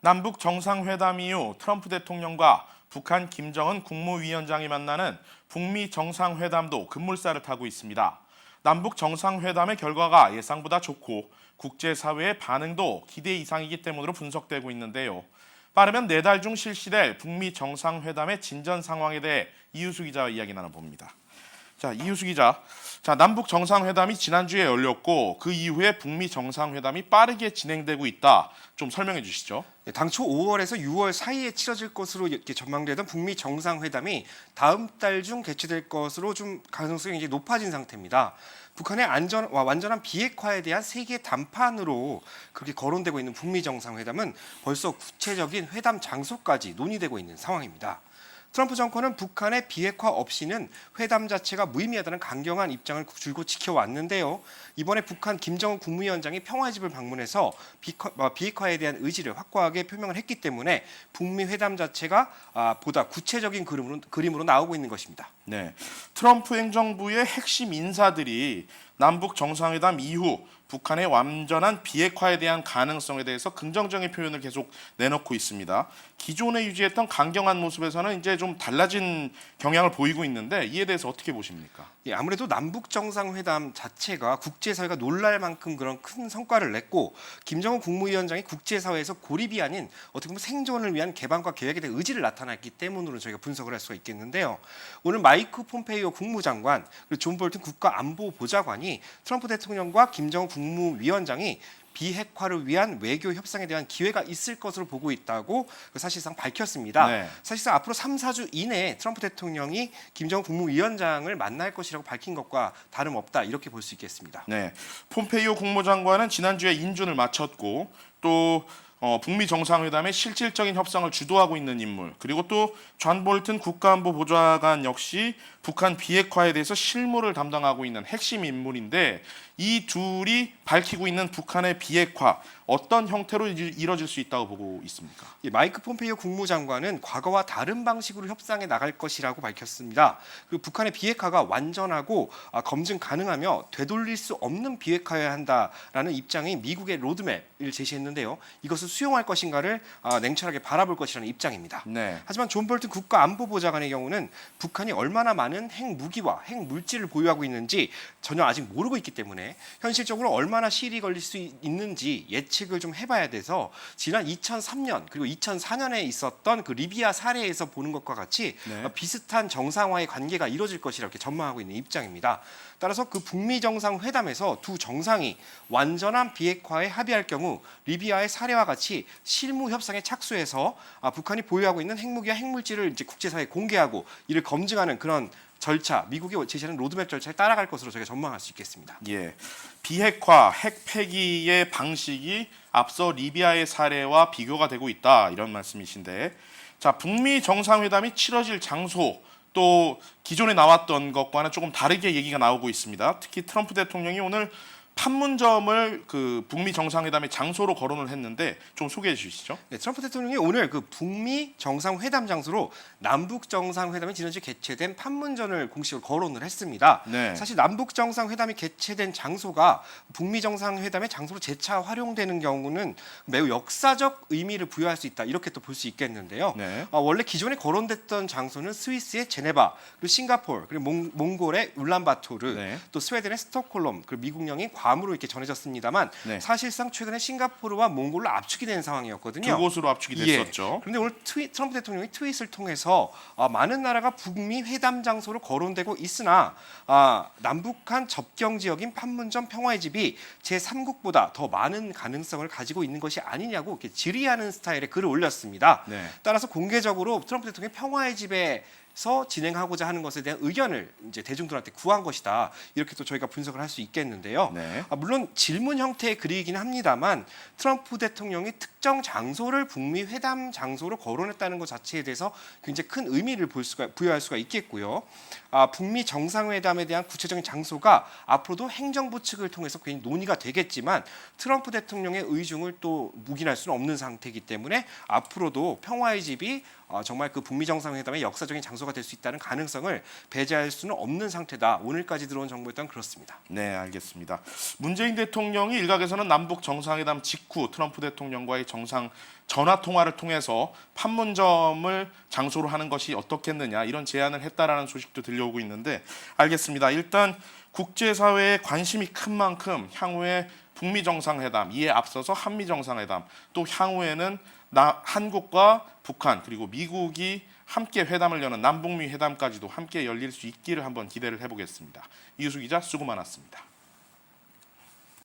남북 정상회담 이후 트럼프 대통령과 북한 김정은 국무위원장이 만나는 북미 정상회담도 급물살을 타고 있습니다. 남북 정상회담의 결과가 예상보다 좋고 국제사회의 반응도 기대 이상이기 때문으로 분석되고 있는데요. 빠르면 4달 중 실시될 북미 정상회담의 진전 상황에 대해 이유수 기자와 이야기 나눠봅니다. 자, 이유수 기자. 남북 정상회담이 지난주에 열렸고 그 이후에 북미 정상회담이 빠르게 진행되고 있다. 좀 설명해 주시죠. 당초 5월에서 6월 사이에 치러질 것으로 이렇게 전망되던 북미 정상회담이 다음 달 중 개최될 것으로 좀 가능성이 이제 높아진 상태입니다. 북한의 완전한 비핵화에 대한 세계 담판으로 그렇게 거론되고 있는 북미 정상회담은 벌써 구체적인 회담 장소까지 논의되고 있는 상황입니다. 트럼프 정권은 북한의 비핵화 없이는 회담 자체가 무의미하다는 강경한 입장을 줄곧 지켜왔는데요. 이번에 북한 김정은 국무위원장이 평화의 집을 방문해서 비핵화에 대한 의지를 확고하게 표명을 했기 때문에 북미 회담 자체가 보다 구체적인 그림으로 나오고 있는 것입니다. 네, 트럼프 행정부의 핵심 인사들이 남북 정상회담 이후 북한의 완전한 비핵화에 대한 가능성에 대해서 긍정적인 표현을 계속 내놓고 있습니다. 기존에 유지했던 강경한 모습에서는 이제 좀 달라진 경향을 보이고 있는데 이에 대해서 어떻게 보십니까? 아무래도 남북 정상회담 자체가 국제사회가 놀랄 만큼 그런 큰 성과를 냈고 김정은 국무위원장이 국제사회에서 고립이 아닌 어떻게 보면 생존을 위한 개방과 계획에 대한 의지를 나타냈기 때문으로 저희가 분석을 할 수가 있겠는데요. 오늘 마이크 폼페이오 국무장관 그리고 존 볼튼 국가안보보좌관이 트럼프 대통령과 김정은 국무위원장이 비핵화를 위한 외교 협상에 대한 기회가 있을 것으로 보고 있다고 사실상 밝혔습니다. 네. 사실상 앞으로 3, 4주 이내에 트럼프 대통령이 김정은 국무위원장을 만날 것이라고 밝힌 것과 다름없다 이렇게 볼 수 있겠습니다. 네, 폼페이오 국무장관은 지난주에 인준을 마쳤고 또 북미 정상회담의 실질적인 협상을 주도하고 있는 인물, 그리고 또 존 볼튼 국가안보보좌관 역시 북한 비핵화에 대해서 실무를 담당하고 있는 핵심 인물인데 이 둘이 밝히고 있는 북한의 비핵화 어떤 형태로 이뤄질 수 있다고 보고 있습니까? 마이크 폼페이오 국무장관은 과거와 다른 방식으로 협상에 나갈 것이라고 밝혔습니다. 그리고 북한의 비핵화가 완전하고 검증 가능하며 되돌릴 수 없는 비핵화여야 한다라는 입장이 미국의 로드맵을 제시했는데요. 이것을 수용할 것인가를 냉철하게 바라볼 것이라는 입장입니다. 네. 하지만 존 볼튼 국가안보보좌관의 경우는 북한이 얼마나 많은 핵무기와 핵물질을 보유하고 있는지 전혀 아직 모르고 있기 때문에 현실적으로 얼마나 시일이 걸릴 수 있는지 예측을 좀 해봐야 돼서 지난 2003년 그리고 2004년에 있었던 그 리비아 사례에서 보는 것과 같이 네. 비슷한 정상화의 관계가 이루어질 것이라고 이렇게 전망하고 있는 입장입니다. 따라서 그 북미 정상회담에서 두 정상이 완전한 비핵화에 합의할 경우 리비아의 사례와 같이 실무 협상에 착수해서 북한이 보유하고 있는 핵무기와 핵물질을 이제 국제사회에 공개하고 이를 검증하는 그런 절차, 미국이 제시하는 로드맵 절차에 따라갈 것으로 저희가 전망할 수 있겠습니다. 예, 비핵화, 핵 폐기의 방식이 앞서 리비아의 사례와 비교가 되고 있다 이런 말씀이신데, 자, 북미 정상회담이 치러질 장소 또 기존에 나왔던 것과는 조금 다르게 얘기가 나오고 있습니다. 특히 트럼프 대통령이 오늘 판문점을 그 북미 정상회담의 장소로 거론을 했는데 좀 소개해 주시죠. 네, 트럼프 대통령이 오늘 그 북미 정상회담 장소로 남북 정상회담이 지난주 개최된 판문점을 공식으로 거론을 했습니다. 네. 사실 남북 정상회담이 개최된 장소가 북미 정상회담의 장소로 재차 활용되는 경우는 매우 역사적 의미를 부여할 수 있다 이렇게 또 볼 수 있겠는데요. 네. 원래 기존에 거론됐던 장소는 스위스의 제네바, 그리고 싱가포르, 그리고 몽골의 울란바토르, 네. 또 스웨덴의 스톡홀름, 그리고 미국령이 괌으로 이렇게 전해졌습니다만 네. 사실상 최근에 싱가포르와 몽골로 압축이 된 상황이었거든요. 두 곳으로 압축이 됐었죠. 그런데 오늘 트럼프 대통령이 트윗을 통해서 많은 나라가 북미 회담 장소로 거론되고 있으나 남북한 접경 지역인 판문점 평화의 집이 제3국보다 더 많은 가능성을 가지고 있는 것이 아니냐고 이렇게 질의하는 스타일의 글을 올렸습니다. 네. 따라서 공개적으로 트럼프 대통령이 평화의 집에서 진행하고자 하는 것에 대한 의견을 이제 대중들한테 구한 것이다. 이렇게 또 저희가 분석을 할 수 있겠는데요. 네. 물론 질문 형태의 글이긴 합니다만 트럼프 대통령이 특정 장소를 북미 회담 장소로 거론했다는 것 자체에 대해서 굉장히 큰 의미를 부여할 수가 있겠고요. 북미 정상회담에 대한 구체적인 장소가 앞으로도 행정부 측을 통해서 괜히 논의가 되겠지만 트럼프 대통령의 의중을 또 묵인할 수는 없는 상태이기 때문에 앞으로도 평화의 집이 정말 그 북미 정상회담의 역사적인 장소가 될 수 있다는 가능성을 배제할 수는 없는 상태다. 오늘까지 들어온 정보에 따르면 그렇습니다. 네, 알겠습니다. 문재인 대통령이 일각에서는 남북 정상회담 직후 트럼프 대통령과의 정상 전화 통화를 통해서 판문점을 장소로 하는 것이 어떻겠느냐 이런 제안을 했다라는 소식도 들려오고 있는데 알겠습니다. 일단 국제사회에 관심이 큰 만큼 향후에 북미 정상회담, 이에 앞서서 한미 정상회담, 또 향후에는 한국과 북한 그리고 미국이 함께 회담을 여는 남북미 회담까지도 함께 열릴 수 있기를 한번 기대를 해보겠습니다. 이유수 기자 수고 많았습니다.